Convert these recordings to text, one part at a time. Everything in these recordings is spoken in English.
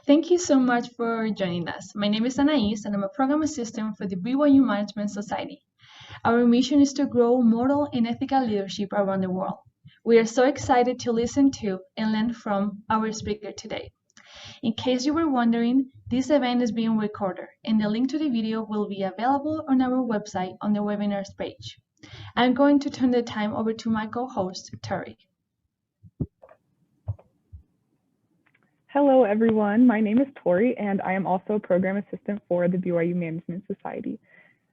Thank you so much for joining us. My name is Anais, and I'm a program assistant for the BYU Management Society. Our mission is to grow moral and ethical leadership around the world. We are so excited to listen to and learn from our speaker today. In case you were wondering, this event is being recorded, and the link to the video will be available on our website on the webinars page. I'm going to turn the time over to my co-host, Tori. Hello, everyone. My name is Tori, and I am also a program assistant for the BYU Management Society.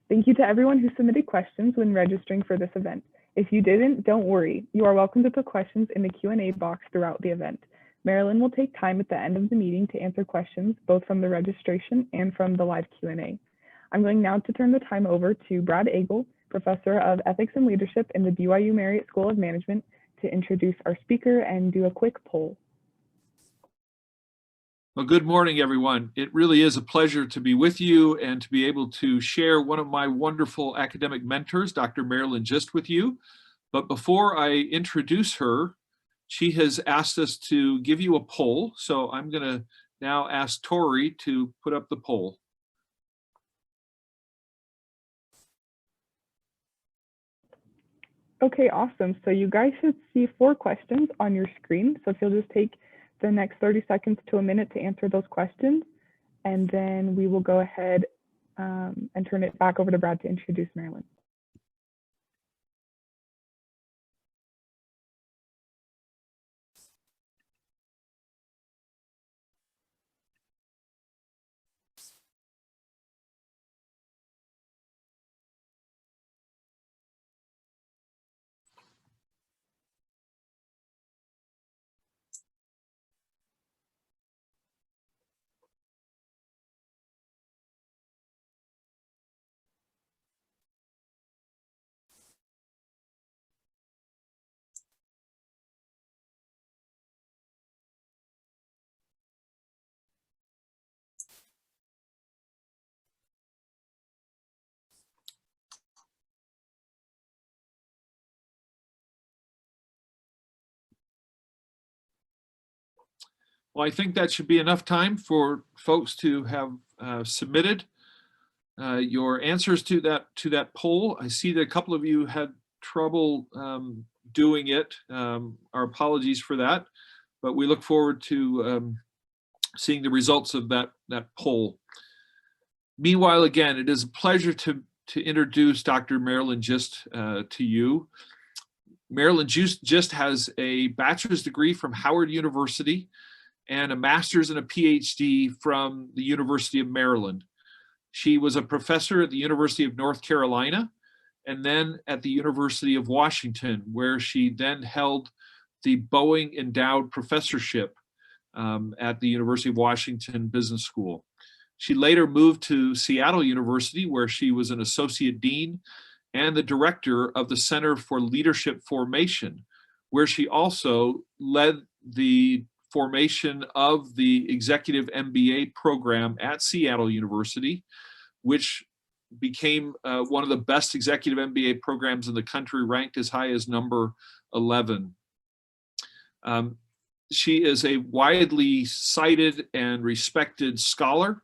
Thank you to everyone who submitted questions when registering for this event. If you didn't, don't worry. You are welcome to put questions in the Q&A box throughout the event. Marilyn will take time at the end of the meeting to answer questions, both from the registration and from the live Q&A. I'm going now to turn the time over to Brad Agel, Professor of Ethics and Leadership in the BYU Marriott School of Management, to introduce our speaker and do a quick poll. Well, good morning, everyone. It really is a pleasure to be with you and to be able to share one of my wonderful academic mentors, Dr. Marilyn Gist, with you. But before I introduce her, she has asked us to give you a poll. So I'm going to now ask Tori to put up the poll. Okay, awesome. So you guys should see 4 questions on your screen. So if you'll just take the next 30 seconds to a minute to answer those questions, and then we will go ahead and turn it back over to Brad to introduce Marilyn. Well, I think that should be enough time for folks to have submitted your answers to that poll. I see that a couple of you had trouble doing it. Our apologies for that, but we look forward to seeing the results of that poll. Meanwhile, again, it is a pleasure to introduce Dr. Marilyn Gist to you. Marilyn Gist has a bachelor's degree from Howard University and a master's and a PhD from the University of Maryland. She was a professor at the University of North Carolina and then at the University of Washington, where she then held the Boeing Endowed Professorship at the University of Washington Business School. She later moved to Seattle University, where she was an associate dean and the director of the Center for Leadership Formation, where she also led the formation of the executive MBA program at Seattle University, which became one of the best executive MBA programs in the country, ranked as high as number 11. She is a widely cited and respected scholar,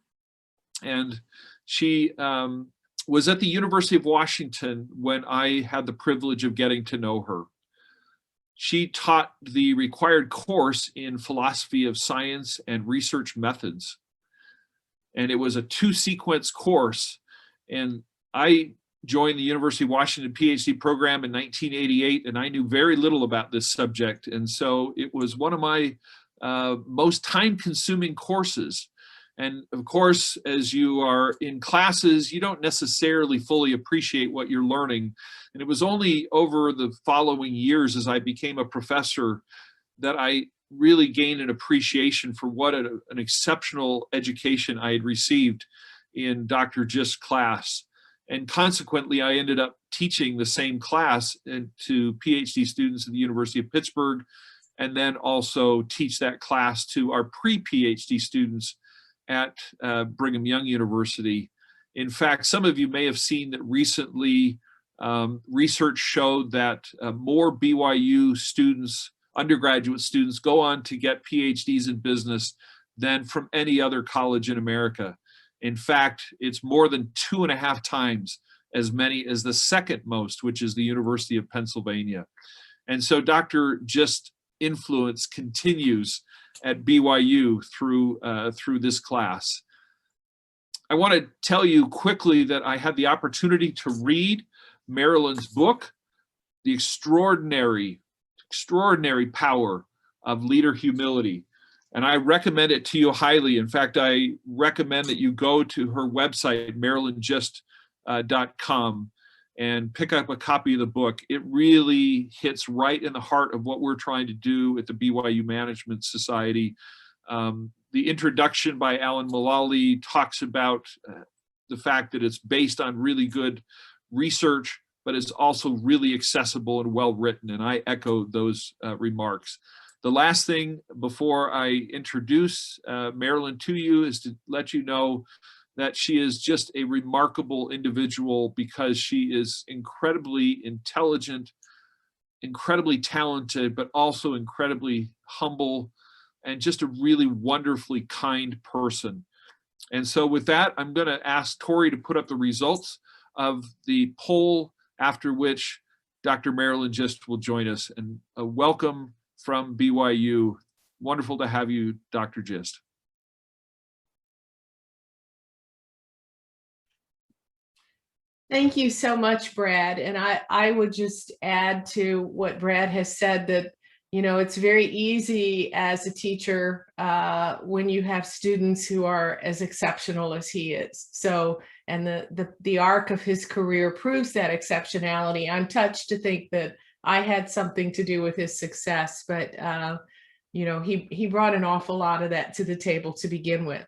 and she was at the University of Washington when I had the privilege of getting to know her. She taught the required course in philosophy of science and research methods. And it was a 2-sequence course. And I joined the University of Washington PhD program in 1988, and I knew very little about this subject. And so it was one of my most time-consuming courses. And of course, as you are in classes, you don't necessarily fully appreciate what you're learning. And it was only over the following years as I became a professor that I really gained an appreciation for what an exceptional education I had received in Dr. Gist's class. And consequently, I ended up teaching the same class to PhD students at the University of Pittsburgh, and then also teach that class to our pre-PhD students at Brigham Young University. In fact, some of you may have seen that recently research showed that more BYU students, undergraduate students, go on to get PhDs in business than from any other college in America. In fact, it's more than 2.5 times as many as the second most, which is the University of Pennsylvania. And so Dr. Gist influence continues at BYU through this class. I want to tell you quickly that I had the opportunity to read Marilyn's book, The Extraordinary Power of Leader Humility. And I recommend it to you highly. In fact, I recommend that you go to her website, marylandgist.com, and pick up a copy of the book. It really hits right in the heart of what we're trying to do at the BYU Management Society. The introduction by Alan Mullally talks about the fact that it's based on really good research, but it's also really accessible and well written. And I echo those remarks. The last thing before I introduce Marilyn to you is to let you know that she is just a remarkable individual because she is incredibly intelligent, incredibly talented, but also incredibly humble and just a really wonderfully kind person. And so with that, I'm going to ask Tori to put up the results of the poll, after which Dr. Marilyn Gist will join us. And a welcome from BYU. Wonderful to have you, Dr. Gist. Thank you so much, Brad. And I would just add to what Brad has said that, you know, it's very easy as a teacher when you have students who are as exceptional as he is. So, and the arc of his career proves that exceptionality. I'm touched to think that I had something to do with his success, but you know, he brought an awful lot of that to the table to begin with.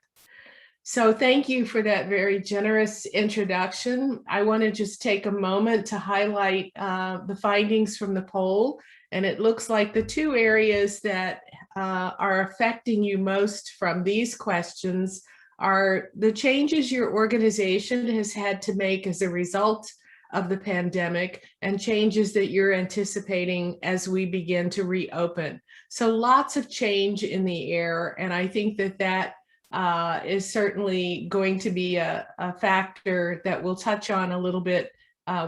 So thank you for that very generous introduction. I want to just take a moment to highlight the findings from the poll. And it looks like the two areas that are affecting you most from these questions are the changes your organization has had to make as a result of the pandemic and changes that you're anticipating as we begin to reopen. So lots of change in the air. And I think that is certainly going to be a factor that we'll touch on a little bit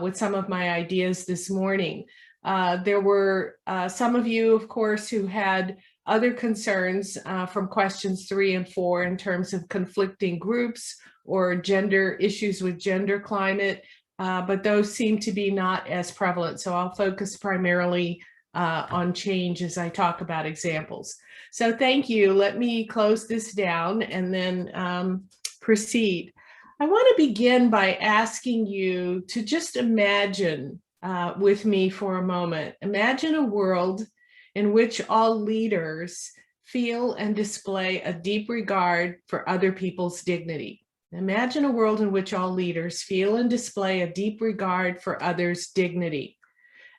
with some of my ideas this morning. There were some of you, of course, who had other concerns from questions 3 and 4 in terms of conflicting groups or gender issues with gender climate, but those seem to be not as prevalent. So I'll focus primarily on change as I talk about examples. So thank you. Let me close this down and then proceed. I want to begin by asking you to just imagine with me for a moment. Imagine a world in which all leaders feel and display a deep regard for other people's dignity. Imagine a world in which all leaders feel and display a deep regard for others' dignity.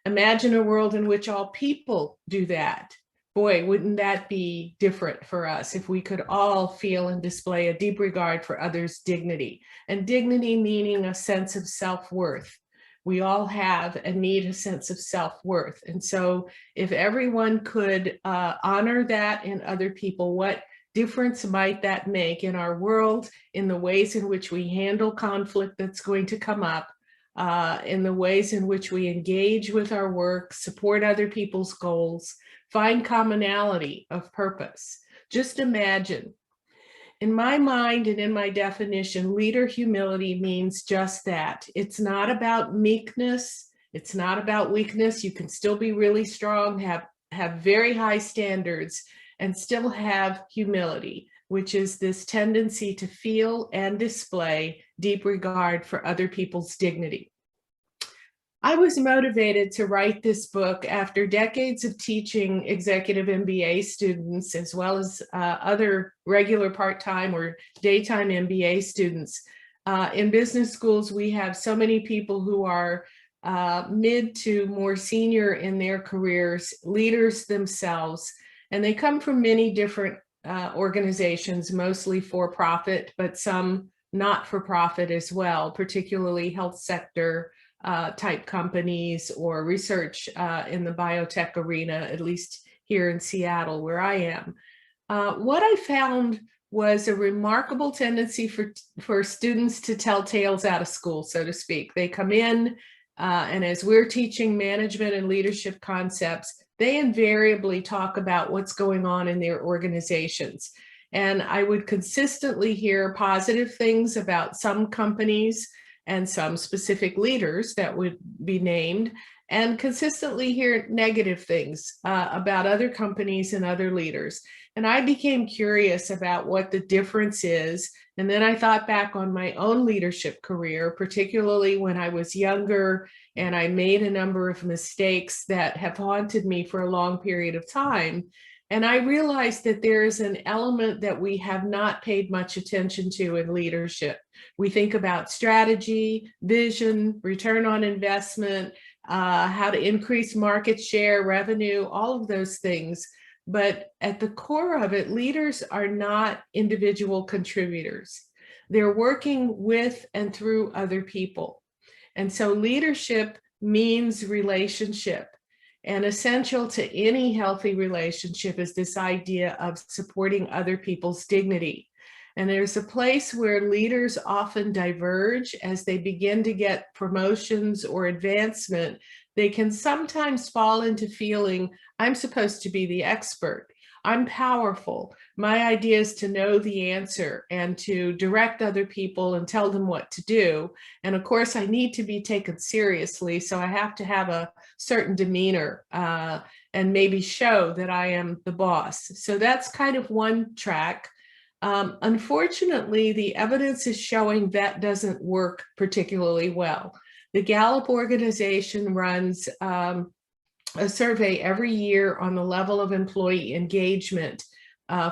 Imagine a world in which all people do that. Boy, wouldn't that be different for us if we could all feel and display a deep regard for others' dignity. And dignity meaning a sense of self-worth. We all have and need a sense of self-worth. And so if everyone could honor that in other people, what difference might that make in our world, in the ways in which we handle conflict that's going to come up, in the ways in which we engage with our work, support other people's goals, find commonality of purpose. Just imagine. In my mind and in my definition, leader humility means just that. It's not about meekness. It's not about weakness. You can still be really strong, have very high standards, and still have humility, which is this tendency to feel and display deep regard for other people's dignity. I was motivated to write this book after decades of teaching executive MBA students, as well as other regular part-time or daytime MBA students. In business schools, we have so many people who are mid to more senior in their careers, leaders themselves, and they come from many different organizations, mostly for-profit, but some not for profit as well, particularly health sector type companies or research in the biotech arena, at least here in Seattle where I am. what I found was a remarkable tendency for students to tell tales out of school, so to speak. They come in, and as we're teaching management and leadership concepts, they invariably talk about what's going on in their organizations. And I would consistently hear positive things about some companies and some specific leaders that would be named, and consistently hear negative things about other companies and other leaders. And I became curious about what the difference is. And then I thought back on my own leadership career, particularly when I was younger and I made a number of mistakes that have haunted me for a long period of time. And I realized that there is an element that we have not paid much attention to in leadership. We think about strategy, vision, return on investment, how to increase market share, revenue, all of those things. But at the core of it, leaders are not individual contributors. They're working with and through other people. And so leadership means relationship. And essential to any healthy relationship is this idea of supporting other people's dignity. And there's a place where leaders often diverge as they begin to get promotions or advancement. They can sometimes fall into feeling, I'm supposed to be the expert. I'm powerful. My idea is to know the answer and to direct other people and tell them what to do. And of course, I need to be taken seriously. So I have to have a certain demeanor and maybe show that I am the boss. So that's kind of one track. Unfortunately, the evidence is showing that doesn't work particularly well. The Gallup organization runs a survey every year on the level of employee engagement,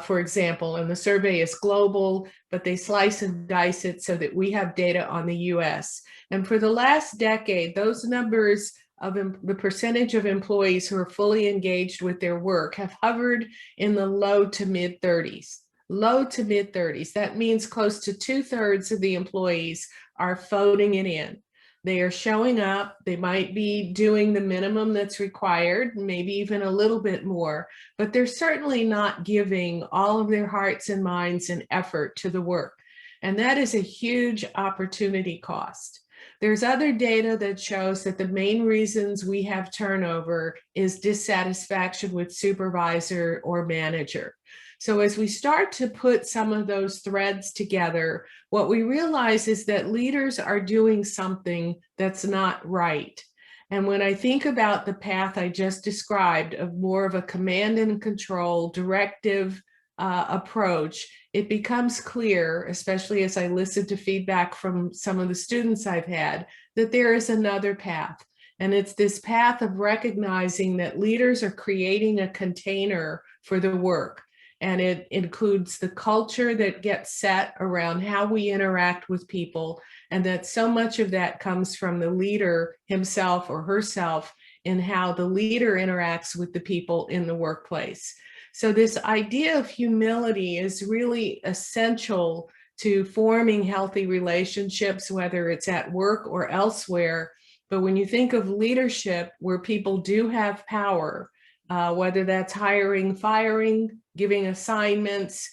for example, and the survey is global, but they slice and dice it so that we have data on the US. And for the last decade, those numbers of the percentage of employees who are fully engaged with their work have hovered in the low to mid 30s. Low to mid 30s. That means close to 2/3 of the employees are phoning it in. They are showing up. They might be doing the minimum that's required, maybe even a little bit more, but they're certainly not giving all of their hearts and minds and effort to the work. And that is a huge opportunity cost. There's other data that shows that the main reasons we have turnover is dissatisfaction with supervisor or manager. So as we start to put some of those threads together, what we realize is that leaders are doing something that's not right. And when I think about the path I just described of more of a command and control, directive approach, it becomes clear, especially as I listen to feedback from some of the students I've had, that there is another path. And it's this path of recognizing that leaders are creating a container for the work. And it includes the culture that gets set around how we interact with people, and that so much of that comes from the leader himself or herself in how the leader interacts with the people in the workplace. So this idea of humility is really essential to forming healthy relationships, whether it's at work or elsewhere. But when you think of leadership where people do have power, whether that's hiring, firing, giving assignments,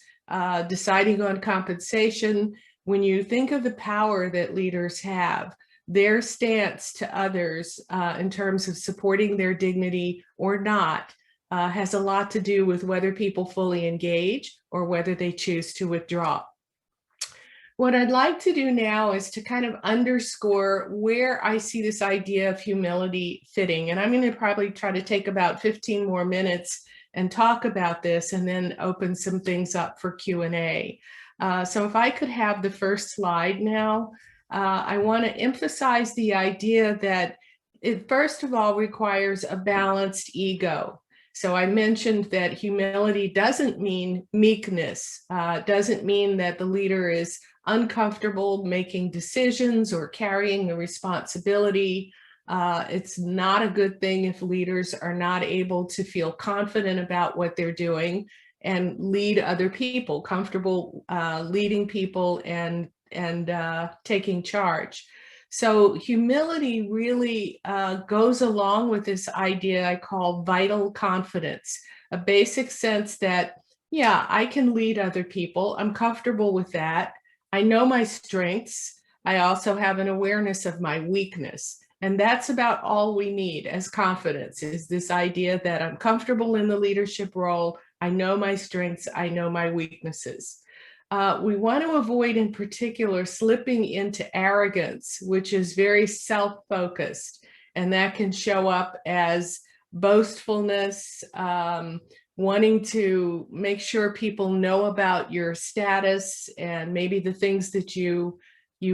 deciding on compensation, when you think of the power that leaders have, their stance to others in terms of supporting their dignity or not has a lot to do with whether people fully engage or whether they choose to withdraw. What I'd like to do now is to kind of underscore where I see this idea of humility fitting. And I'm going to probably try to take about 15 more minutes and talk about this and then open some things up for Q&A. So if I could have the first slide now, I want to emphasize the idea that it first of all requires a balanced ego. So I mentioned that humility doesn't mean meekness, doesn't mean that the leader is uncomfortable making decisions or carrying the responsibility. It's not a good thing if leaders are not able to feel confident about what they're doing and lead other people, comfortable leading people and taking charge. So humility really goes along with this idea I call vital confidence, a basic sense that yeah, I can lead other people. I'm comfortable with that. I know my strengths. I also have an awareness of my weakness. And that's about all we need as confidence, is this idea that I'm comfortable in the leadership role. I know my strengths. I know my weaknesses. We want to avoid, in particular, slipping into arrogance, which is very self-focused. And that can show up as boastfulness, wanting to make sure people know about your status and maybe the things that you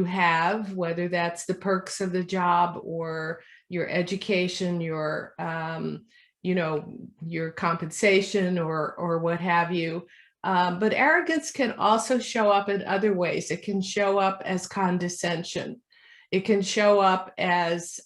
have, whether that's the perks of the job or your education, your your compensation or what have you. But arrogance can also show up in other ways. It can show up as condescension. It can show up as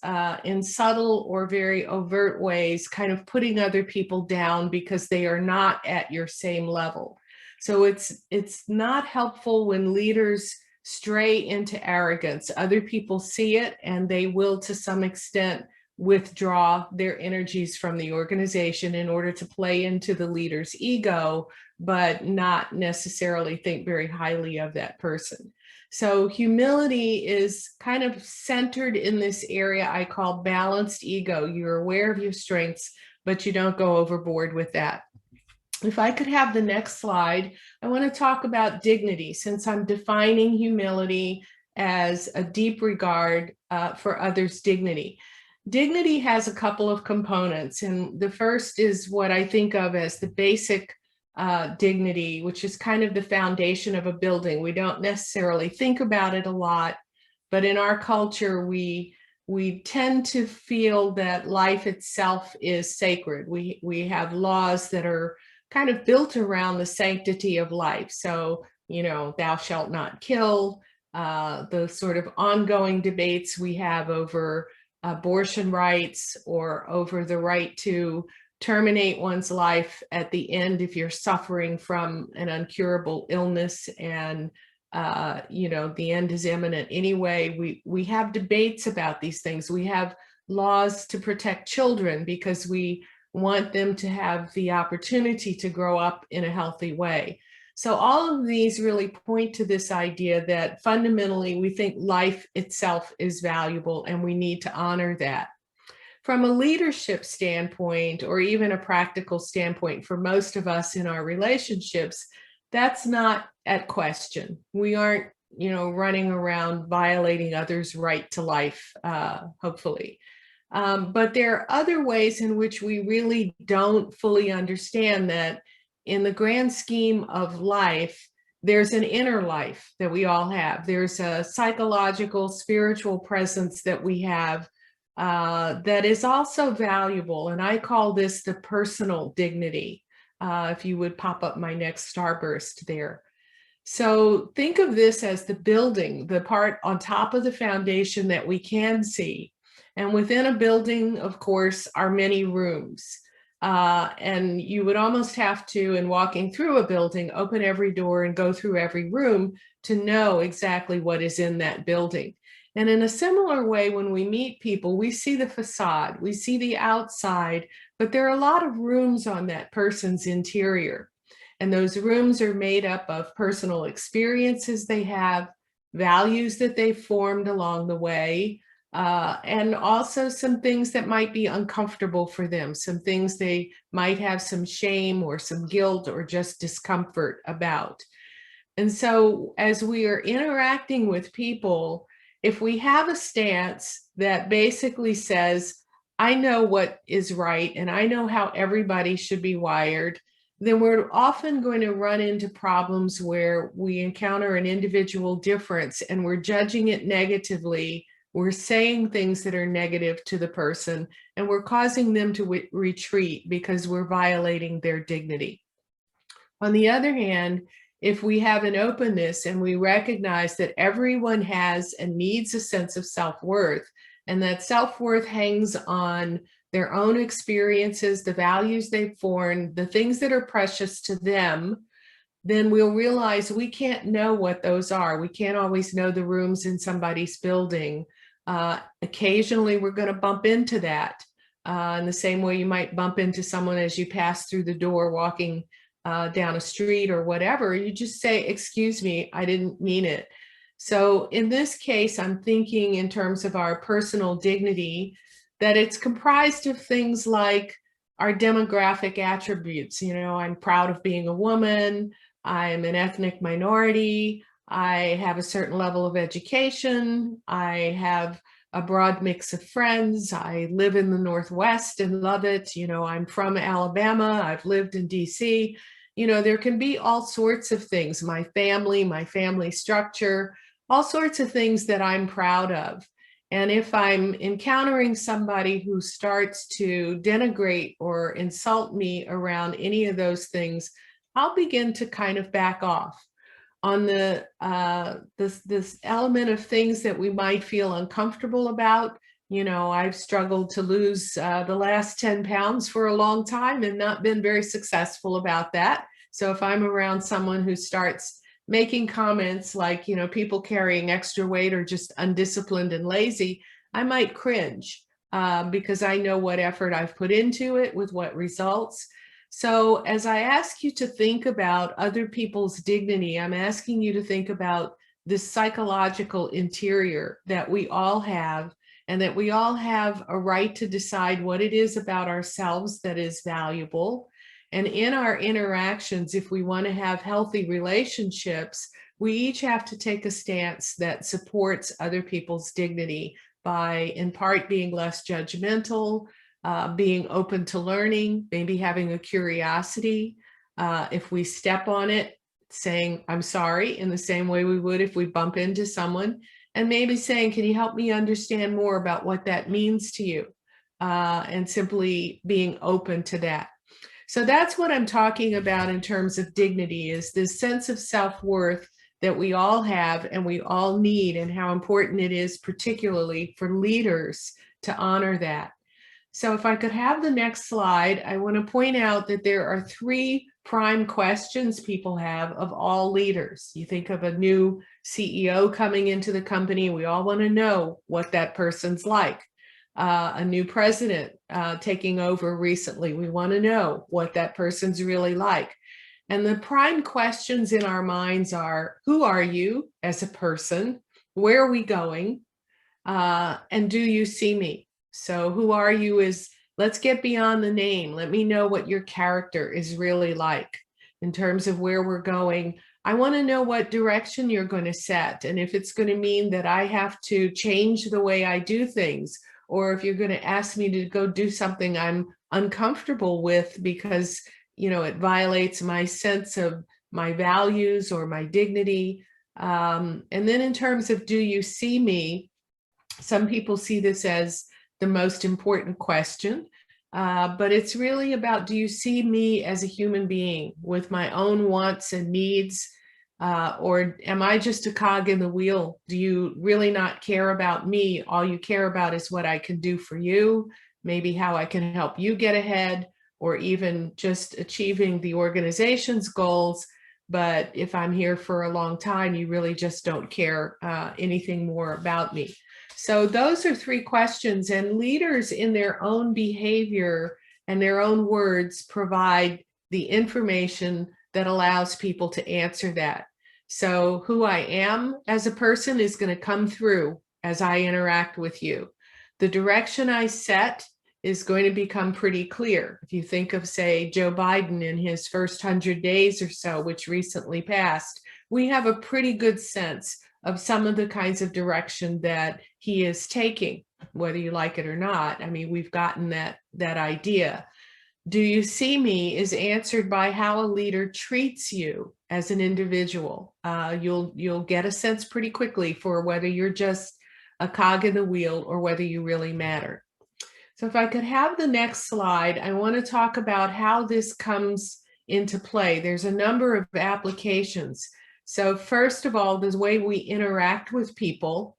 in subtle or very overt ways, kind of putting other people down because they are not at your same level. So it's not helpful when leaders stray into arrogance. Other people see it and they will, to some extent, withdraw their energies from the organization in order to play into the leader's ego, but not necessarily think very highly of that person. So humility is kind of centered in this area I call balanced ego. You're aware of your strengths, but you don't go overboard with that. If I could have the next slide, I want to talk about dignity, since I'm defining humility as a deep regard for others' dignity. Dignity has a couple of components, and the first is what I think of as the basic dignity, which is kind of the foundation of a building. We don't necessarily think about it a lot, but in our culture, we tend to feel that life itself is sacred. We have laws that are kind of built around the sanctity of life. So, thou shalt not kill, the sort of ongoing debates we have over abortion rights or over the right to terminate one's life at the end if you're suffering from an incurable illness and the end is imminent anyway. We have debates about these things. We have laws to protect children because we want them to have the opportunity to grow up in a healthy way. So all of these really point to this idea that fundamentally we think life itself is valuable and we need to honor that. From a leadership standpoint, or even a practical standpoint for most of us in our relationships, that's not at question. We aren't, running around violating others' right to life, hopefully. But there are other ways in which we really don't fully understand that in the grand scheme of life, there's an inner life that we all have. There's a psychological, spiritual presence that we have that is also valuable. And I call this the personal dignity. If you would pop up my next starburst there. So think of this as the building, the part on top of the foundation that we can see. And within a building, of course, are many rooms. And you would almost have to, in walking through a building, open every door and go through every room to know exactly what is in that building. And in a similar way, when we meet people, we see the facade, we see the outside, but there are a lot of rooms on that person's interior. And those rooms are made up of personal experiences they have, values that they've formed along the way, and also some things that might be uncomfortable for them, some things they might have some shame or some guilt or just discomfort about. And so as we are interacting with people, if we have a stance that basically says, I know what is right and I know how everybody should be wired, then we're often going to run into problems where we encounter an individual difference and we're judging it negatively. We're saying things that are negative to the person and we're causing them to retreat because we're violating their dignity. On the other hand, if we have an openness and we recognize that everyone has and needs a sense of self-worth, and that self-worth hangs on their own experiences, the values they've formed, the things that are precious to them, then we'll realize we can't know what those are. We can't always know the rooms in somebody's building. Occasionally, we're going to bump into that in the same way you might bump into someone as you pass through the door walking down a street or whatever, you just say, excuse me, I didn't mean it. So in this case, I'm thinking in terms of our personal dignity, that it's comprised of things like our demographic attributes. You know, I'm proud of being a woman, I'm an ethnic minority, I have a certain level of education, I have a broad mix of friends, I live in the Northwest and love it, you know, I'm from Alabama, I've lived in DC. You know, there can be all sorts of things, my family structure, all sorts of things that I'm proud of. And if I'm encountering somebody who starts to denigrate or insult me around any of those things, I'll begin to kind of back off. On the this element of things that we might feel uncomfortable about, you know, I've struggled to lose the last 10 pounds for a long time and not been very successful about that. So if I'm around someone who starts making comments like, you know, people carrying extra weight or just undisciplined and lazy, I might cringe because I know what effort I've put into it with what results. So as I ask you to think about other people's dignity, I'm asking you to think about this psychological interior that we all have, and that we all have a right to decide what it is about ourselves that is valuable. And in our interactions, if we want to have healthy relationships, we each have to take a stance that supports other people's dignity by, in part, being less judgmental, being open to learning, maybe having a curiosity. If we step on it, saying, I'm sorry, in the same way we would if we bump into someone, and maybe saying, can you help me understand more about what that means to you? And simply being open to that. So that's what I'm talking about in terms of dignity, is this sense of self-worth that we all have and we all need, and how important it is, particularly for leaders, to honor that. So if I could have the next slide, I want to point out that there are 3 prime questions people have of all leaders. You think of a new CEO coming into the company, we all want to know what that person's like. A new president taking over recently, we want to know what that person's really like. And the prime questions in our minds are, who are you as a person? Where are we going? And do you see me? So who are you is, let's get beyond the name. Let me know what your character is really like. In terms of where we're going, I want to know what direction you're going to set. And if it's going to mean that I have to change the way I do things, or if you're going to ask me to go do something I'm uncomfortable with because, you know, it violates my sense of my values or my dignity. And then in terms of, do you see me? Some people see this as the most important question, but it's really about, do you see me as a human being with my own wants and needs, or am I just a cog in the wheel? Do you really not care about me? All you care about is what I can do for you, maybe how I can help you get ahead, or even just achieving the organization's goals. But if I'm here for a long time, you really just don't care anything more about me. So those are 3 questions, and leaders in their own behavior and their own words provide the information that allows people to answer that. So who I am as a person is going to come through as I interact with you. The direction I set is going to become pretty clear. If you think of, say, Joe Biden in his first 100 days or so, which recently passed, we have a pretty good sense of some of the kinds of direction that he is taking, whether you like it or not. I mean, we've gotten that idea. Do you see me is answered by how a leader treats you as an individual. You'll get a sense pretty quickly for whether you're just a cog in the wheel or whether you really matter. So if I could have the next slide, I want to talk about how this comes into play. There's a number of applications. So first of all, the way we interact with people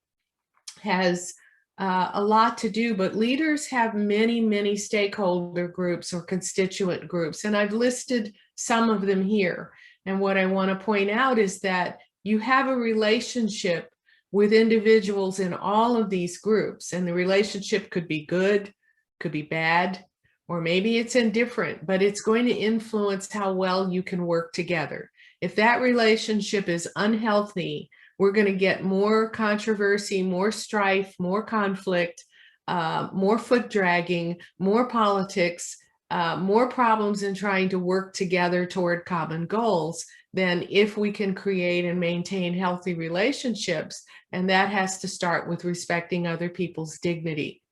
has a lot to do, but leaders have many, many stakeholder groups or constituent groups, and I've listed some of them here. And what I want to point out is that you have a relationship with individuals in all of these groups, and the relationship could be good, could be bad, or maybe it's indifferent, but it's going to influence how well you can work together. If that relationship is unhealthy, we're going to get more controversy, more strife, more conflict, more foot dragging, more politics, more problems in trying to work together toward common goals than if we can create and maintain healthy relationships. And that has to start with respecting other people's dignity.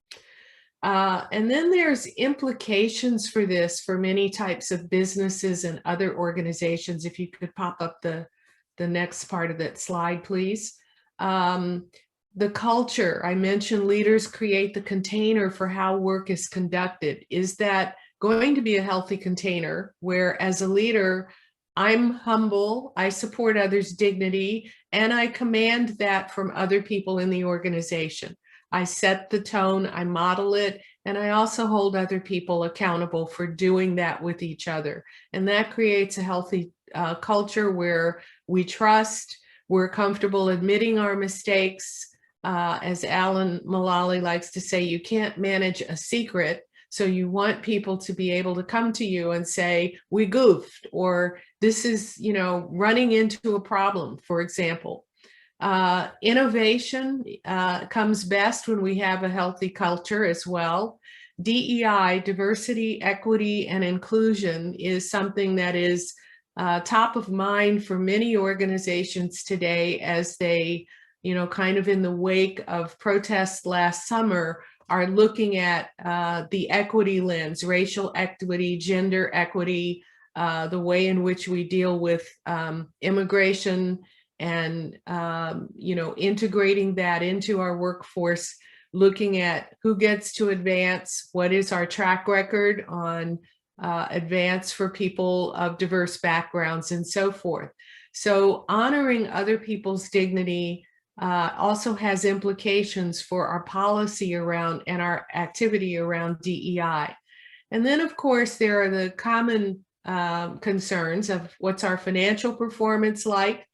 And then there's implications for this for many types of businesses and other organizations. If you could pop up the next part of that slide, please. The culture, I mentioned leaders create the container for how work is conducted. Is that going to be a healthy container where, as a leader, I'm humble, I support others' dignity, and I command that from other people in the organization. I set the tone, I model it, and I also hold other people accountable for doing that with each other. And that creates a healthy culture where we trust, we're comfortable admitting our mistakes. As Alan Mulally likes to say, you can't manage a secret. So you want people to be able to come to you and say, we goofed, or this is, running into a problem, for example. Innovation comes best when we have a healthy culture as well. DEI, diversity, equity, and inclusion, is something that is top of mind for many organizations today as they, kind of in the wake of protests last summer, are looking at the equity lens, racial equity, gender equity, the way in which we deal with immigration, and integrating that into our workforce, looking at who gets to advance, what is our track record on advance for people of diverse backgrounds, and so forth. So honoring other people's dignity also has implications for our policy around and our activity around DEI. And then, of course, there are the common concerns of what's our financial performance like?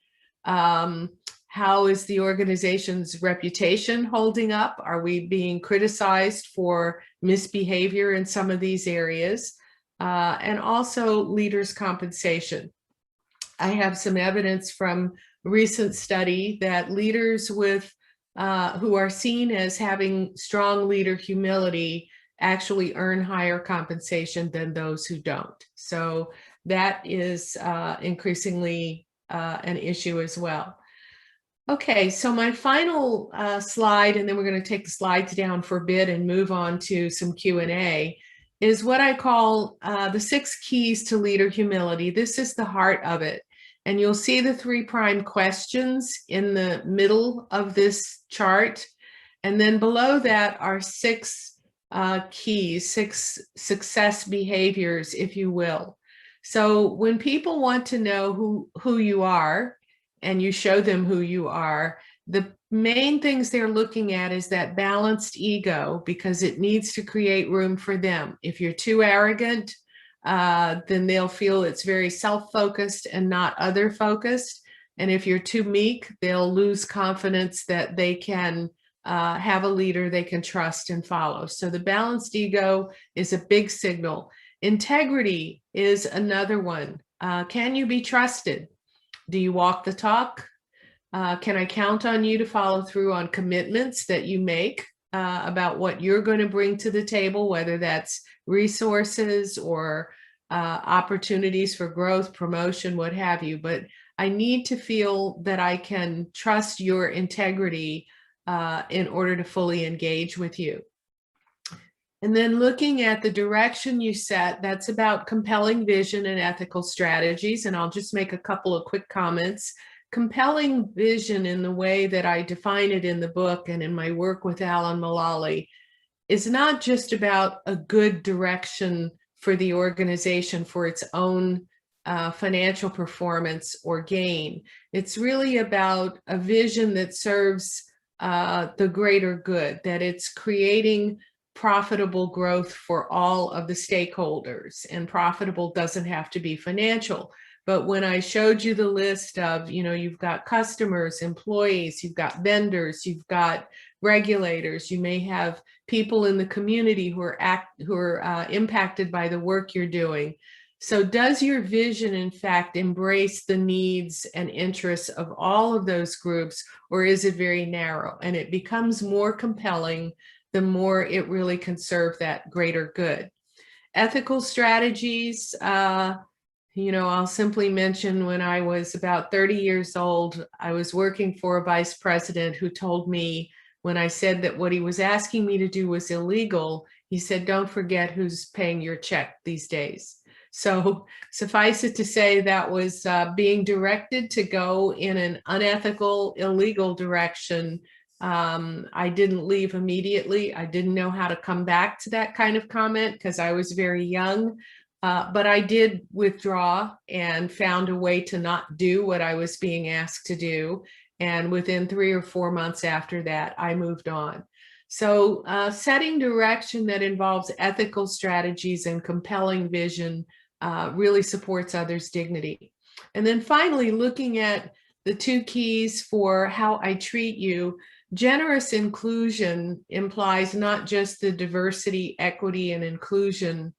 How is the organization's reputation holding up? Are we being criticized for misbehavior in some of these areas? And also leaders' compensation. I have some evidence from a recent study that leaders with who are seen as having strong leader humility actually earn higher compensation than those who don't. So that is increasingly an issue as well. Okay, so my final slide, and then we're going to take the slides down for a bit and move on to some Q&A, is what I call the 6 keys to leader humility. This is the heart of it. And you'll see the 3 prime questions in the middle of this chart. And then below that are 6 keys, 6 success behaviors, if you will. So when people want to know who you are, and you show them who you are, the main things they're looking at is that balanced ego, because it needs to create room for them. If you're too arrogant, then they'll feel it's very self-focused and not other-focused. And if you're too meek, they'll lose confidence that they can have a leader they can trust and follow. So the balanced ego is a big signal. Integrity is another one. Can you be trusted? Do you walk the talk? Can I count on you to follow through on commitments that you make about what you're going to bring to the table, whether that's resources or opportunities for growth, promotion, what have you. But I need to feel that I can trust your integrity in order to fully engage with you. And then looking at the direction you set, that's about compelling vision and ethical strategies. And I'll just make a couple of quick comments. Compelling vision, in the way that I define it in the book and in my work with Alan Mulally, is not just about a good direction for the organization for its own financial performance or gain. It's really about a vision that serves the greater good, that it's creating profitable growth for all of the stakeholders. And profitable doesn't have to be financial, But when I showed you the list of, you've got customers, employees, you've got vendors, you've got regulators, you may have people in the community who are impacted by the work you're doing. So does your vision, in fact, embrace the needs and interests of all of those groups, or is it very narrow? And it becomes more compelling the more it really can serve that greater good. Ethical strategies, I'll simply mention when I was about 30 years old, I was working for a vice president who told me, when I said that what he was asking me to do was illegal, he said, don't forget who's paying your check these days. So suffice it to say, that was being directed to go in an unethical, illegal direction. I didn't leave immediately. I didn't know how to come back to that kind of comment because I was very young. But I did withdraw and found a way to not do what I was being asked to do. And within 3 or 4 months after that, I moved on. So setting direction that involves ethical strategies and compelling vision really supports others' dignity. And then finally, looking at the 2 keys for how I treat you. Generous inclusion implies not just the diversity, equity, and inclusion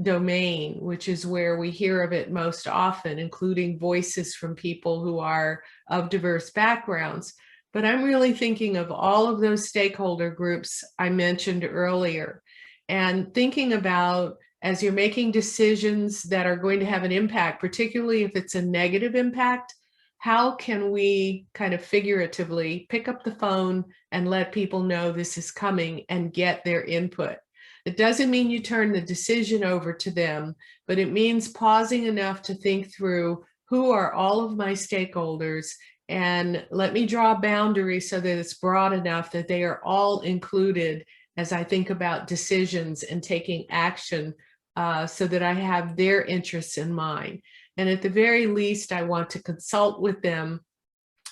domain, which is where we hear of it most often, including voices from people who are of diverse backgrounds. But I'm really thinking of all of those stakeholder groups I mentioned earlier, and thinking about, as you're making decisions that are going to have an impact, particularly if it's a negative impact, how can we kind of figuratively pick up the phone and let people know this is coming and get their input? It doesn't mean you turn the decision over to them, but it means pausing enough to think through who are all of my stakeholders, and let me draw a boundary so that it's broad enough that they are all included as I think about decisions and taking action so that I have their interests in mind. And at the very least, I want to consult with them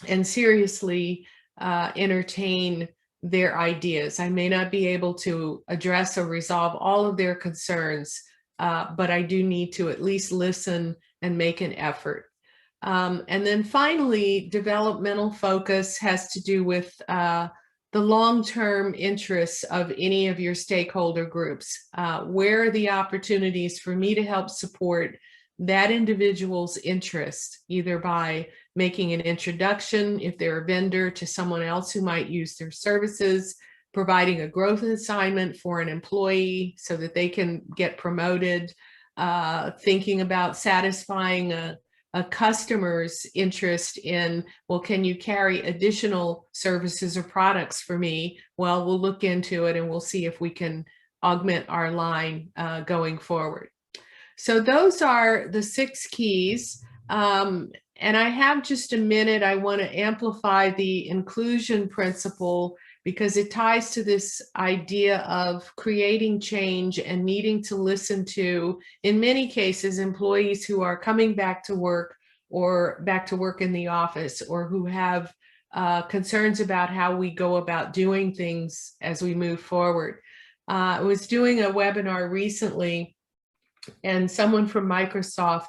and seriously entertain their ideas. I may not be able to address or resolve all of their concerns, but I do need to at least listen and make an effort. And then finally, developmental focus has to do with the long-term interests of any of your stakeholder groups. Where are the opportunities for me to help support that individual's interest, either by making an introduction, if they're a vendor, to someone else who might use their services, providing a growth assignment for an employee so that they can get promoted, thinking about satisfying a customer's interest in, well, can you carry additional services or products for me? Well, we'll look into it and we'll see if we can augment our line going forward. So those are the 6 keys. And I have just a minute. I want to amplify the inclusion principle because it ties to this idea of creating change and needing to listen to, in many cases, employees who are coming back to work or back to work in the office, or who have concerns about how we go about doing things as we move forward. I was doing a webinar recently, and someone from Microsoft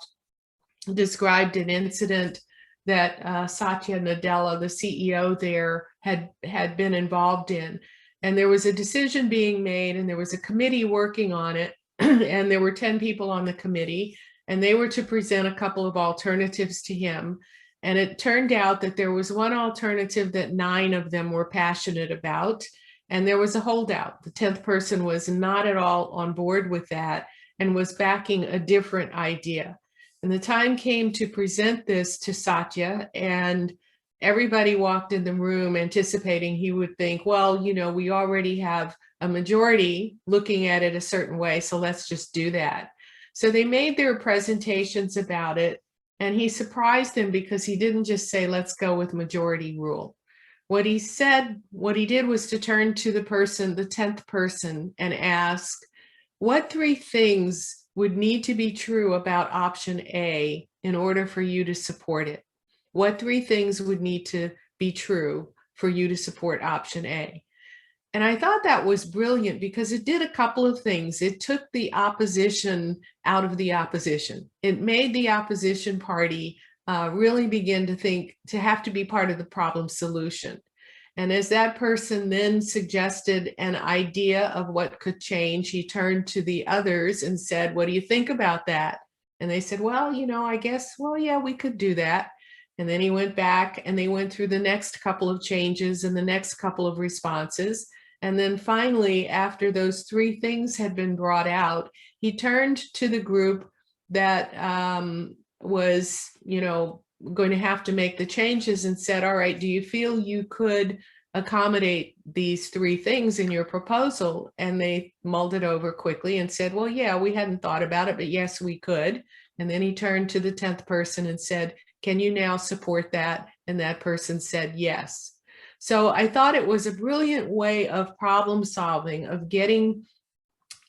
described an incident that Satya Nadella, the CEO there, had been involved in. And there was a decision being made, and there was a committee working on it, and there were 10 people on the committee, and they were to present a couple of alternatives to him. And it turned out that there was one alternative that 9 of them were passionate about, and there was a holdout. The 10th person was not at all on board with that and was backing a different idea. And the time came to present this to Satya, and everybody walked in the room anticipating he would think, well, we already have a majority looking at it a certain way, so let's just do that. So they made their presentations about it, and he surprised them because he didn't just say, let's go with majority rule. What he did was to turn to the 10th person, and ask, what 3 things would need to be true about option A in order for you to support it? What 3 things would need to be true for you to support option A? And I thought that was brilliant because it did a couple of things. It took the opposition out of the opposition. It made the opposition party really begin to think to have to be part of the problem solution. And as that person then suggested an idea of what could change, he turned to the others and said, what do you think about that? And they said, well, I guess, well, yeah, we could do that. And then he went back and they went through the next couple of changes and the next couple of responses. And then finally, after those three things had been brought out, he turned to the group that was, going to have to make the changes and said, all right, do you feel you could accommodate these three things in your proposal? And they mulled it over quickly and said, well, yeah, we hadn't thought about it, but yes, we could. And then he turned to the 10th person and said, can you now support that? And that person said, yes. So I thought it was a brilliant way of problem solving, of getting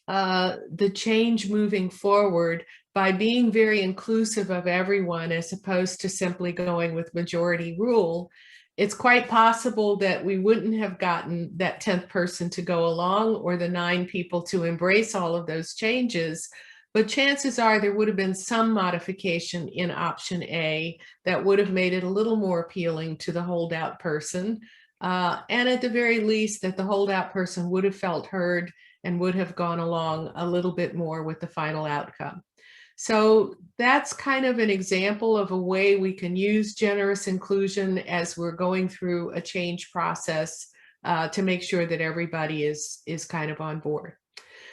the change moving forward by being very inclusive of everyone as opposed to simply going with majority rule. It's quite possible that we wouldn't have gotten that 10th person to go along or the 9 people to embrace all of those changes. But chances are there would have been some modification in option A that would have made it a little more appealing to the holdout person. And at the very least, that the holdout person would have felt heard and would have gone along a little bit more with the final outcome. So that's kind of an example of a way we can use generous inclusion as we're going through a change process to make sure that everybody is kind of on board.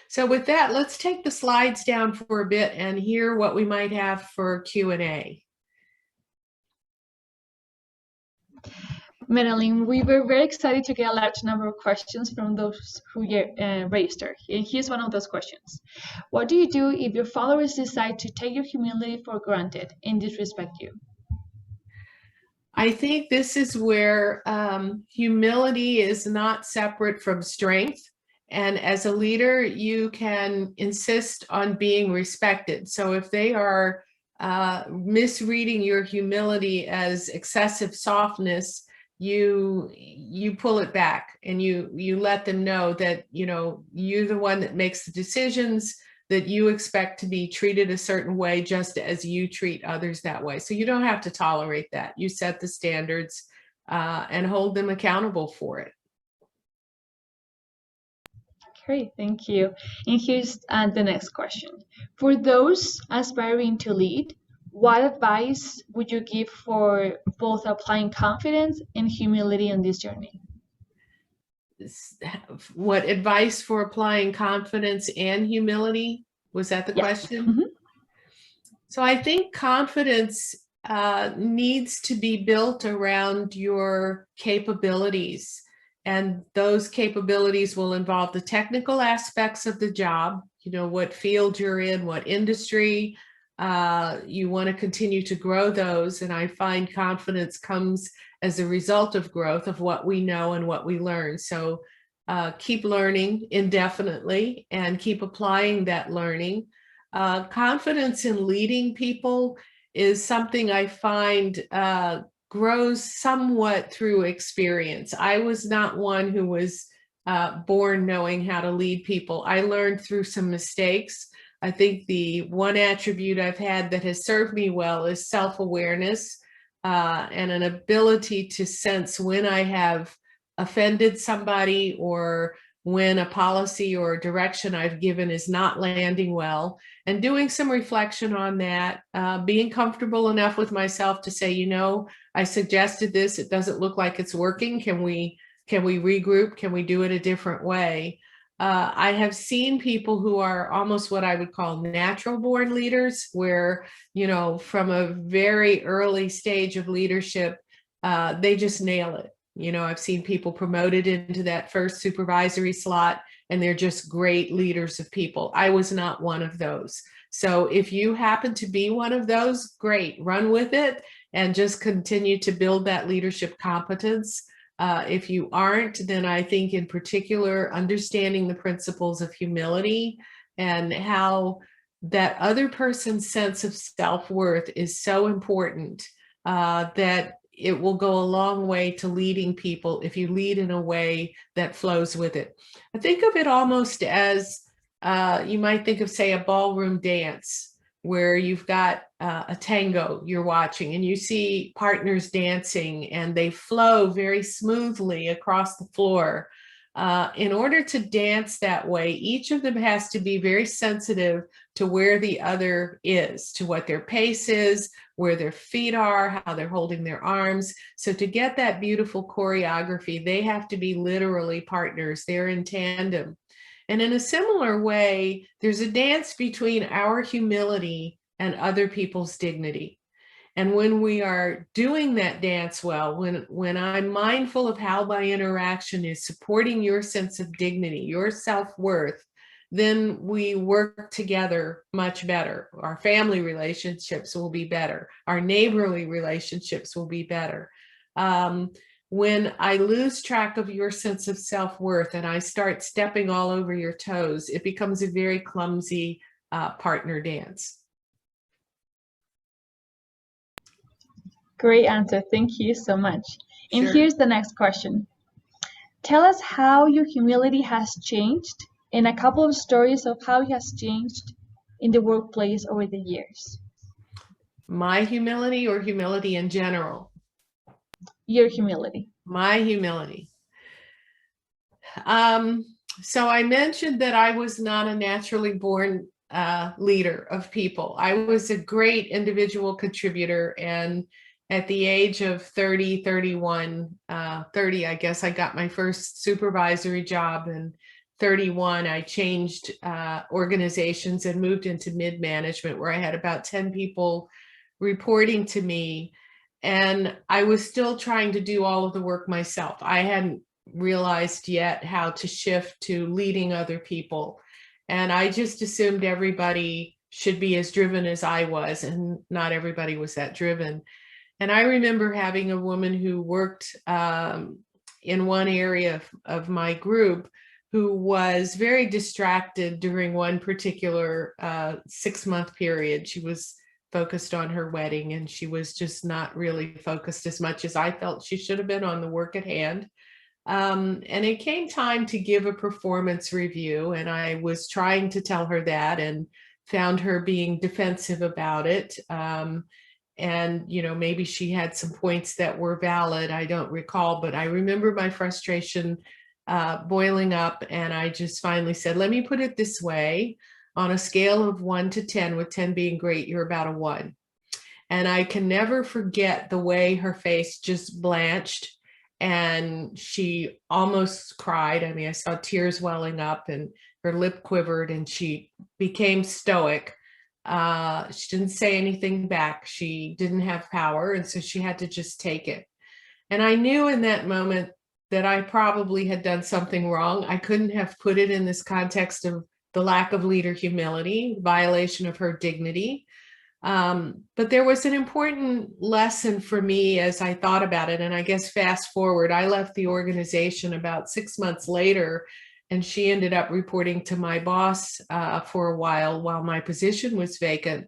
So with that, let's take the slides down for a bit and hear what we might have for Q&A. Marilyn, we were very excited to get a large number of questions from those who registered. And here's one of those questions. What do you do if your followers decide to take your humility for granted and disrespect you? I think this is where humility is not separate from strength. And as a leader, you can insist on being respected. So if they are misreading your humility as excessive softness, you pull it back and you let them know that you're the one that makes the decisions, that you expect to be treated a certain way just as you treat others that way. So you don't have to tolerate that. You set the standards and hold them accountable for it. Great, thank you. And here's the next question. For those aspiring to lead, what advice would you give for both applying confidence and humility on this journey? What advice for applying confidence and humility? Was that the question? Mm-hmm. So I think confidence needs to be built around your capabilities. And those capabilities will involve the technical aspects of the job, what field you're in, what industry. You want to continue to grow those. And I find confidence comes as a result of growth of what we know and what we learn. So keep learning indefinitely and keep applying that learning. Confidence in leading people is something I find grows somewhat through experience. I was not one who was born knowing how to lead people. I learned through some mistakes. I think the one attribute I've had that has served me well is self-awareness and an ability to sense when I have offended somebody or when a policy or direction I've given is not landing well, and doing some reflection on that, being comfortable enough with myself to say, I suggested this, it doesn't look like it's working. Can we regroup? Can we do it a different way? I have seen people who are almost what I would call natural born leaders, where, from a very early stage of leadership, they just nail it. I've seen people promoted into that first supervisory slot, and they're just great leaders of people. I was not one of those. So if you happen to be one of those, great, run with it and just continue to build that leadership competence. If you aren't, then I think in particular, understanding the principles of humility and how that other person's sense of self-worth is so important that it will go a long way to leading people if you lead in a way that flows with it. I think of it almost as, you might think of, say, a ballroom dance, where you've got a tango you're watching and you see partners dancing and they flow very smoothly across the floor. In order to dance that way, each of them has to be very sensitive to where the other is, to what their pace is, where their feet are, how they're holding their arms. So to get that beautiful choreography, they have to be literally partners. They're in tandem. And in a similar way, there's a dance between our humility and other people's dignity. And when we are doing that dance well, when I'm mindful of how my interaction is supporting your sense of dignity, your self-worth, then we work together much better. Our family relationships will be better. Our neighborly relationships will be better. When I lose track of your sense of self-worth and I start stepping all over your toes, it becomes a very clumsy partner dance. Great answer. Thank you so much. And Sure. here's the next question. Tell us how your humility has changed and a couple of stories of how it has changed in the workplace over the years. My humility or humility in general? Your humility. My humility. So I mentioned that I was not a naturally born leader of people. I was a great individual contributor, and at the age of 30, 31, 30, I guess I got my first supervisory job, and 31, I changed organizations and moved into mid-management, where I had about 10 people reporting to me. And I was still trying to do all of the work myself. I hadn't realized yet how to shift to leading other people. And I just assumed everybody should be as driven as I was, and not everybody was that driven. And I remember having a woman who worked in one area of my group who was very distracted during one particular 6-month period. She was focused on her wedding, and she was just not really focused as much as I felt she should have been on the work at hand. And it came time to give a performance review, and I was trying to tell her that and found her being defensive about it. And, you know, maybe she had some points that were valid. I don't recall, but I remember my frustration boiling up, and I just finally said, let me put it this way. On a scale of 1 to 10, with 10 being great, you're about a 1. And I can never forget the way her face just blanched, and she almost cried. I mean, I saw tears welling up, and her lip quivered, and she became stoic. She didn't say anything back. She didn't have power, and so she had to just take it. And I knew in that moment that I probably had done something wrong. I couldn't have put it in this context of the lack of leader humility, violation of her dignity. But there was an important lesson for me as I thought about it. And I guess fast forward, I left the organization about 6 months later, and she ended up reporting to my boss for a while my position was vacant.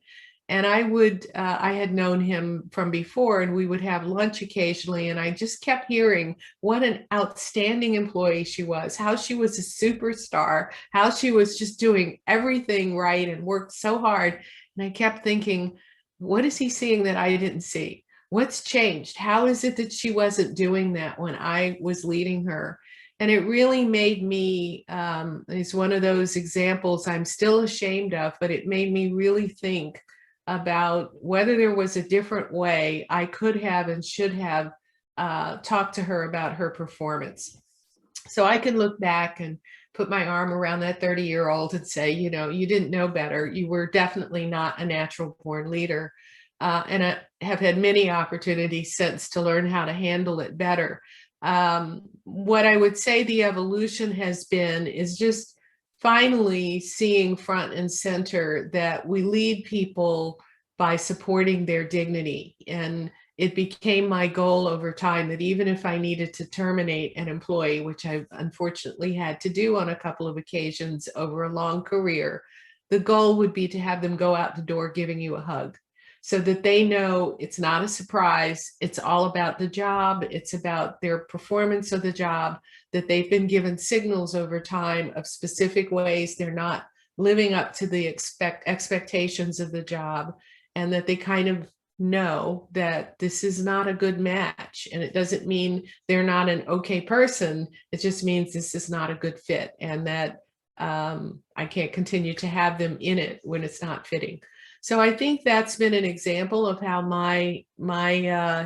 And I had known him from before, and we would have lunch occasionally. And I just kept hearing what an outstanding employee she was, how she was a superstar, how she was just doing everything right and worked so hard. And I kept thinking, what is he seeing that I didn't see? What's changed? How is it that she wasn't doing that when I was leading her? And it really made me, it's one of those examples I'm still ashamed of, but it made me really think about whether there was a different way I could have and should have talked to her about her performance. So I can look back and put my arm around that 30-year-old and say, you know, you didn't know better. You were definitely not a natural born leader. And I have had many opportunities since to learn how to handle it better. What I would say the evolution has been is just finally seeing front and center that we lead people by supporting their dignity. And it became my goal over time that even if I needed to terminate an employee, which I've unfortunately had to do on a couple of occasions over a long career, the goal would be to have them go out the door giving you a hug. so that they know it's not a surprise. It's all about the job. It's about their performance of the job, that they've been given signals over time of specific ways they're not living up to the expectations of the job, and that they kind of know that this is not a good match. And it doesn't mean they're not an okay person. It just means this is not a good fit, and that I can't continue to have them in it when it's not fitting. So I think that's been an example of how my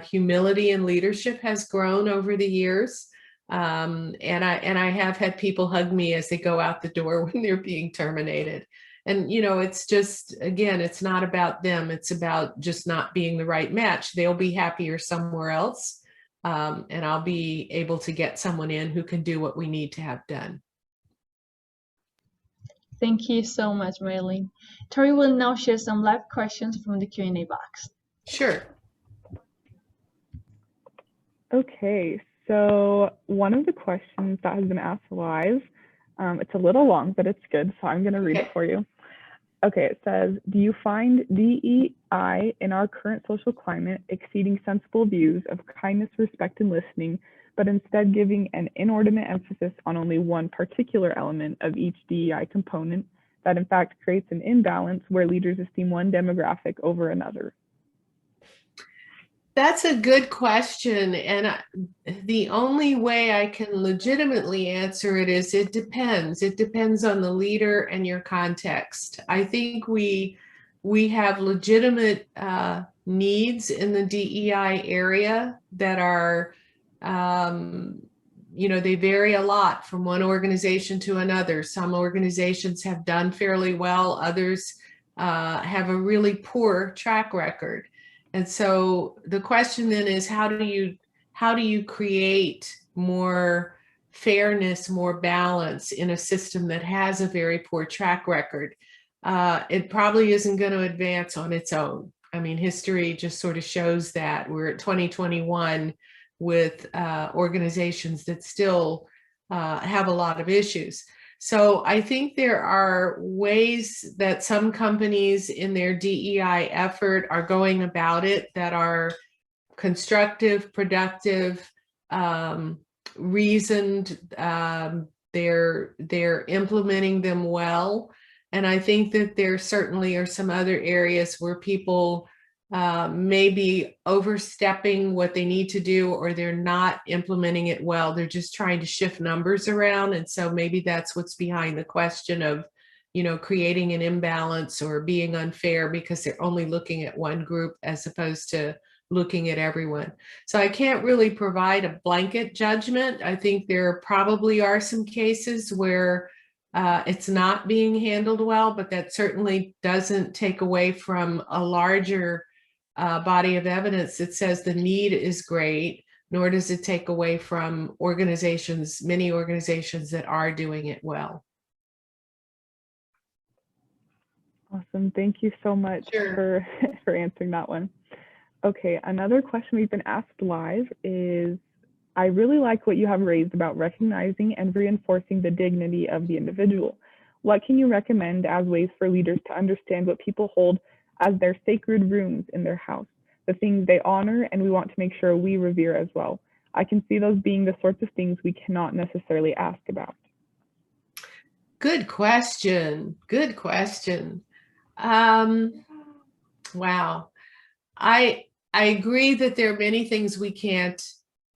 humility and leadership has grown over the years. And I have had people hug me as they go out the door when they're being terminated. And, you know, it's just, again, it's not about them. It's about just not being the right match. They'll be happier somewhere else. And I'll be able to get someone in who can do what we need to have done. Thank you so much, Marilyn. Tori will now share some live questions from the Q&A box. Sure. Okay, so one of the questions that has been asked live, it's a little long, but it's good, so I'm going to read it for you. Okay, it says, do you find DEI in our current social climate exceeding sensible views of kindness, respect, and listening, but instead giving an inordinate emphasis on only one particular element of each DEI component that in fact creates an imbalance where leaders esteem one demographic over another? That's a good question. And the only way I can legitimately answer it is it depends. It depends on the leader and your context. I think we have legitimate needs in the DEI area that are, you know, they vary a lot from one organization to another. Some organizations have done fairly well. Others have a really poor track record. And so the question then is, how do you create more fairness, more balance in a system that has a very poor track record? It probably isn't going to advance on its own. I mean, history just sort of shows that. We're at 2021 with organizations that still have a lot of issues. So I think there are ways that some companies in their DEI effort are going about it that are constructive, productive, reasoned. They're implementing them well. And I think that there certainly are some other areas where people may be overstepping what they need to do, or they're not implementing it well. They're just trying to shift numbers around. And so maybe that's what's behind the question of, you know, creating an imbalance or being unfair because they're only looking at one group as opposed to looking at everyone. So I can't really provide a blanket judgment. I think there probably are some cases where it's not being handled well, but that certainly doesn't take away from a larger body of evidence that says the need is great, nor does it take away from organizations, many organizations that are doing it well. Awesome. Thank you so much Sure. for answering that one. Okay, another question we've been asked live is, I really like what you have raised about recognizing and reinforcing the dignity of the individual. What can you recommend as ways for leaders to understand what people hold as their sacred rooms in their house, the things they honor and we want to make sure we revere as well? I can see those being the sorts of things we cannot necessarily ask about. Good question. Good question. Wow. I agree that there are many things we can't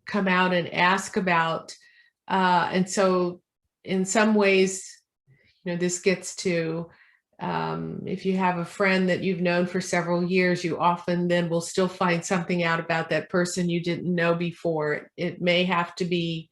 come out and ask about. And so in some ways, you know, this gets to, if you have a friend that you've known for several years, you often then will still find something out about that person you didn't know before. It may have to be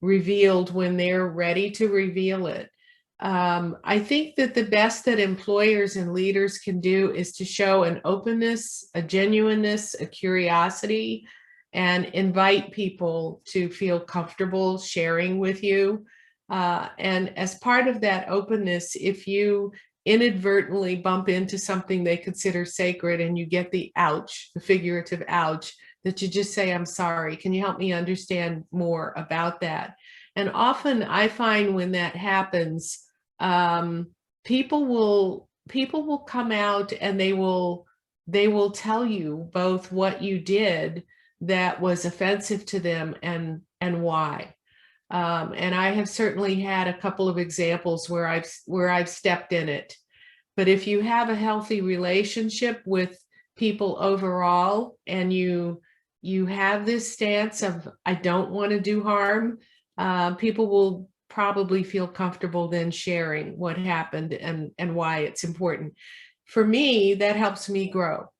revealed when they're ready to reveal it. I think that the best that employers and leaders can do is to show an openness, a genuineness, a curiosity, and invite people to feel comfortable sharing with you. And as part of that openness, if you inadvertently bump into something they consider sacred and you get the ouch, the figurative ouch, that you just say, I'm sorry, can you help me understand more about that? And often I find when that happens, people will come out and they will they will tell you both what you did that was offensive to them and why. And I have certainly had a couple of examples where I've stepped in it. But if you have a healthy relationship with people overall, and you have this stance of, I don't want to do harm, people will probably feel comfortable then sharing what happened and why it's important. For me, that helps me grow.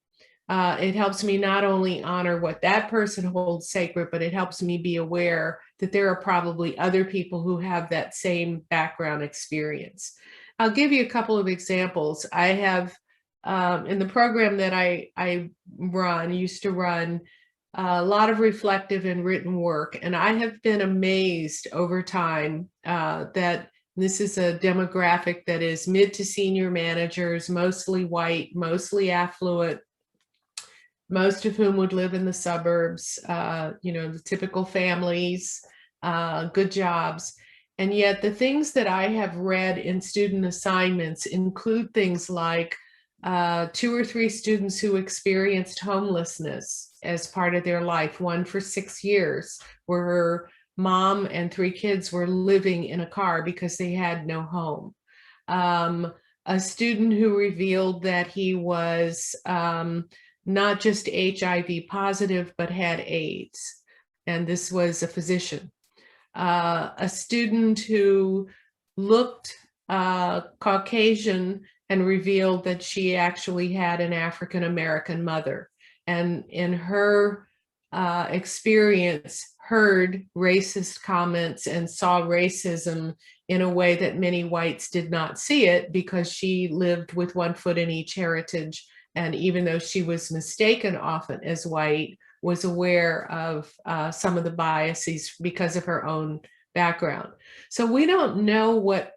It helps me not only honor what that person holds sacred, but it helps me be aware that there are probably other people who have that same background experience. I'll give you a couple of examples. I have, in the program that I used to run, a lot of reflective and written work. And I have been amazed over time that this is a demographic that is mid to senior managers, mostly white, mostly affluent, most of whom would live in the suburbs, the typical families, good jobs. And yet the things that I have read in student assignments include things like 2 or 3 students who experienced homelessness as part of their life, one for 6 years, where her mom and 3 kids were living in a car because they had no home. A student who revealed that he was not just HIV positive, but had AIDS. And this was a physician. A student who looked Caucasian and revealed that she actually had an African-American mother. And in her experience, heard racist comments and saw racism in a way that many whites did not see it, because she lived with one foot in each heritage. And even though she was mistaken often as white, was aware of some of the biases because of her own background. So we don't know what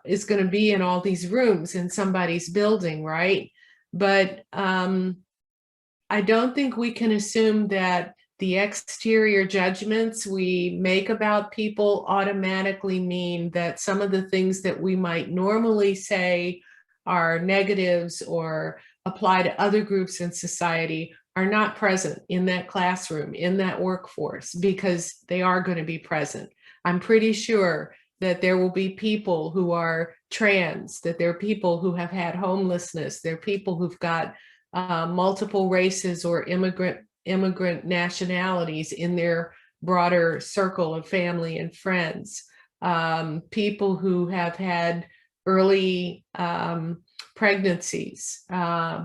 is going to be in all these rooms in somebody's building, right? But I don't think we can assume that the exterior judgments we make about people automatically mean that some of the things that we might normally say are negatives or apply to other groups in society are not present in that classroom, in that workforce, because they are going to be present. I'm pretty sure that there will be people who are trans, that there are people who have had homelessness, there are people who've got multiple races or immigrant nationalities in their broader circle of family and friends, people who have had early pregnancies,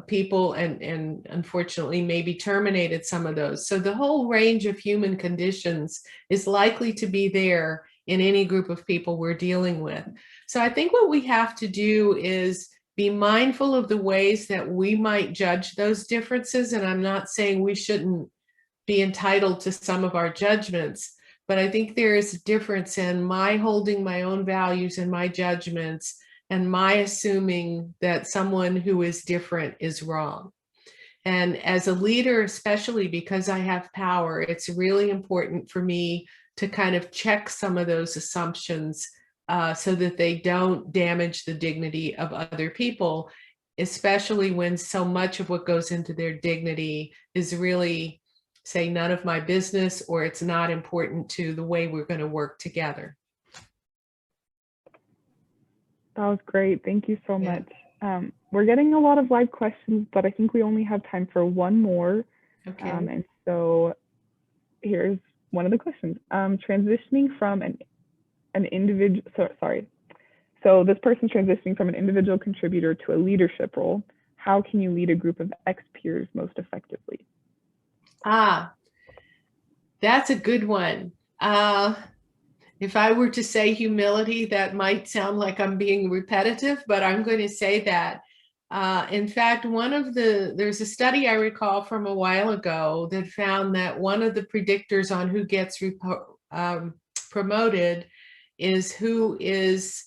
people and unfortunately maybe terminated some of those. So the whole range of human conditions is likely to be there in any group of people we're dealing with. So I think what we have to do is be mindful of the ways that we might judge those differences. And I'm not saying we shouldn't be entitled to some of our judgments, but I think there is a difference in my holding my own values and my judgments and my assuming that someone who is different is wrong. And as a leader, especially because I have power, it's really important for me to kind of check some of those assumptions so that they don't damage the dignity of other people, especially when so much of what goes into their dignity is really, say, none of my business, or it's not important to the way we're going to work together. That was great. Thank you so much. We're getting a lot of live questions, but I think we only have time for one more. Okay. And so here's one of the questions. Transitioning from an individual, so this person's transitioning from an individual contributor to a leadership role. How can you lead a group of ex-peers most effectively? That's a good one. If I were to say humility, that might sound like I'm being repetitive, but I'm going to say that. In fact, there's a study I recall from a while ago that found that one of the predictors on who gets promoted is who is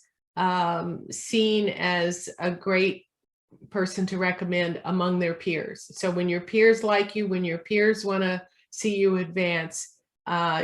seen as a great person to recommend among their peers. So when your peers like you, when your peers want to see you advance,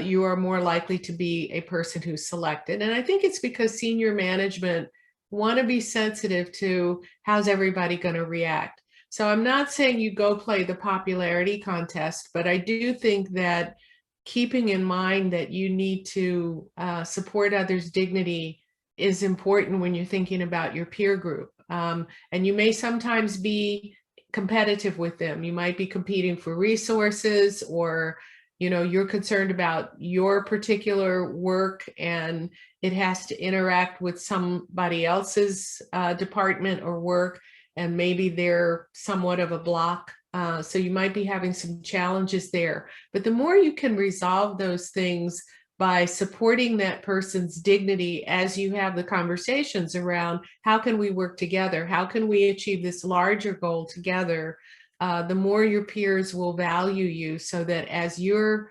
you are more likely to be a person who's selected. And I think it's because senior management want to be sensitive to how's everybody going to react. So I'm not saying you go play the popularity contest, but I do think that keeping in mind that you need to support others' dignity is important when you're thinking about your peer group. And you may sometimes be competitive with them. You might be competing for resources, or you're concerned about your particular work and it has to interact with somebody else's department or work, and maybe they're somewhat of a block. So you might be having some challenges there. But the more you can resolve those things by supporting that person's dignity as you have the conversations around how can we work together? How can we achieve this larger goal together? The more your peers will value you, so that as you're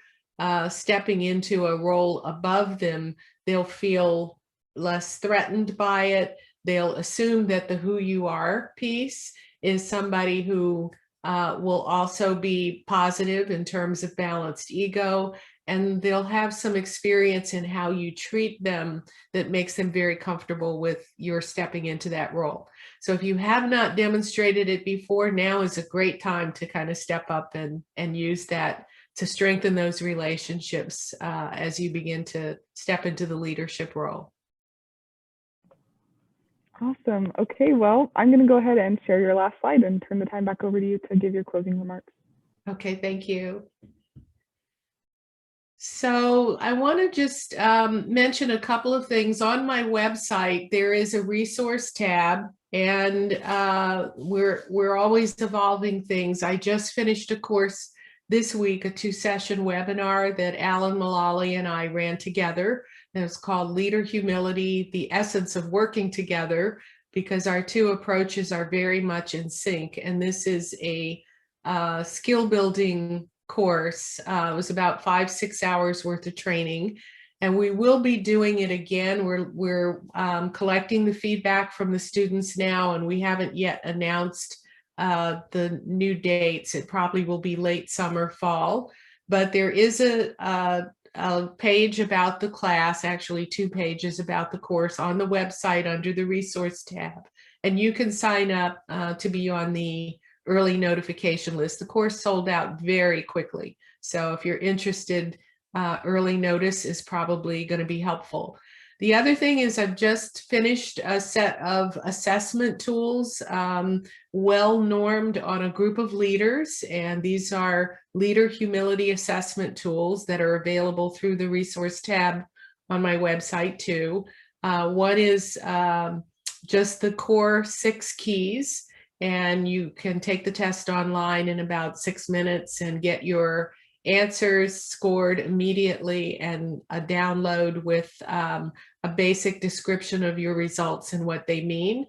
stepping into a role above them, they'll feel less threatened by it. They'll assume that the who you are piece is somebody who will also be positive in terms of balanced ego, and they'll have some experience in how you treat them that makes them very comfortable with your stepping into that role. So if you have not demonstrated it before, now is a great time to kind of step up and use that to strengthen those relationships as you begin to step into the leadership role. Awesome. Okay, well, I'm going to go ahead and share your last slide and turn the time back over to you to give your closing remarks. Okay, thank you. So I want to just mention a couple of things. On my website, there is a resource tab, and we're always evolving things. I just finished a course this week, a 2-session webinar that Alan Mullally and I ran together. And it's called Leader Humility, the Essence of Working Together, because our two approaches are very much in sync. And this is a skill building course. It was about 5-6 hours worth of training, and we will be doing it again. We're collecting the feedback from the students now, and we haven't yet announced the new dates. It probably will be late summer, fall, but there is a page about the class, actually 2 pages about the course on the website under the resource tab, and you can sign up to be on the early notification list. The course sold out very quickly, so if you're interested, early notice is probably going to be helpful. The other thing is I've just finished a set of assessment tools, well normed on a group of leaders, and these are leader humility assessment tools that are available through the resource tab on my website too. One is just the core 6 keys, and you can take the test online in about 6 minutes and get your answers scored immediately, and a download with a basic description of your results and what they mean.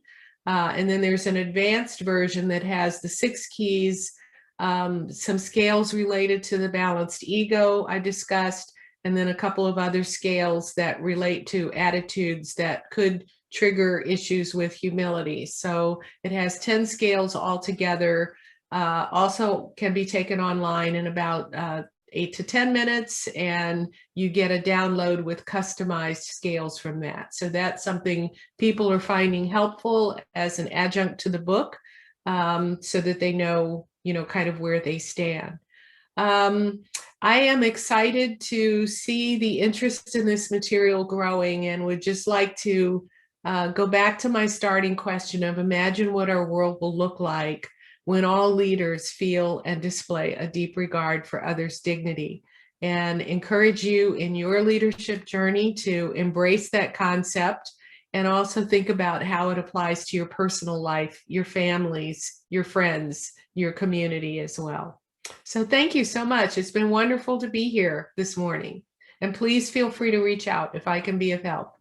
And then there's an advanced version that has the 6 keys, some scales related to the balanced ego I discussed, and then a couple of other scales that relate to attitudes that could trigger issues with humility. So it has 10 scales altogether. Also can be taken online in about 8 to 10 minutes, and you get a download with customized scales from that. So that's something people are finding helpful as an adjunct to the book, so that they know, kind of where they stand. I am excited to see the interest in this material growing, and would just like to go back to my starting question of imagine what our world will look like when all leaders feel and display a deep regard for others' dignity, and encourage you in your leadership journey to embrace that concept, and also think about how it applies to your personal life, your families, your friends, your community as well. So thank you so much. It's been wonderful to be here this morning, and please feel free to reach out if I can be of help.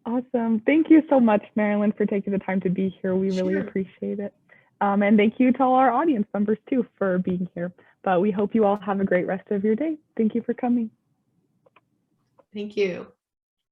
Awesome. Thank you so much, Marilyn, for taking the time to be here. We really appreciate it. And thank you to all our audience members too for being here. But we hope you all have a great rest of your day. Thank you for coming. Thank you.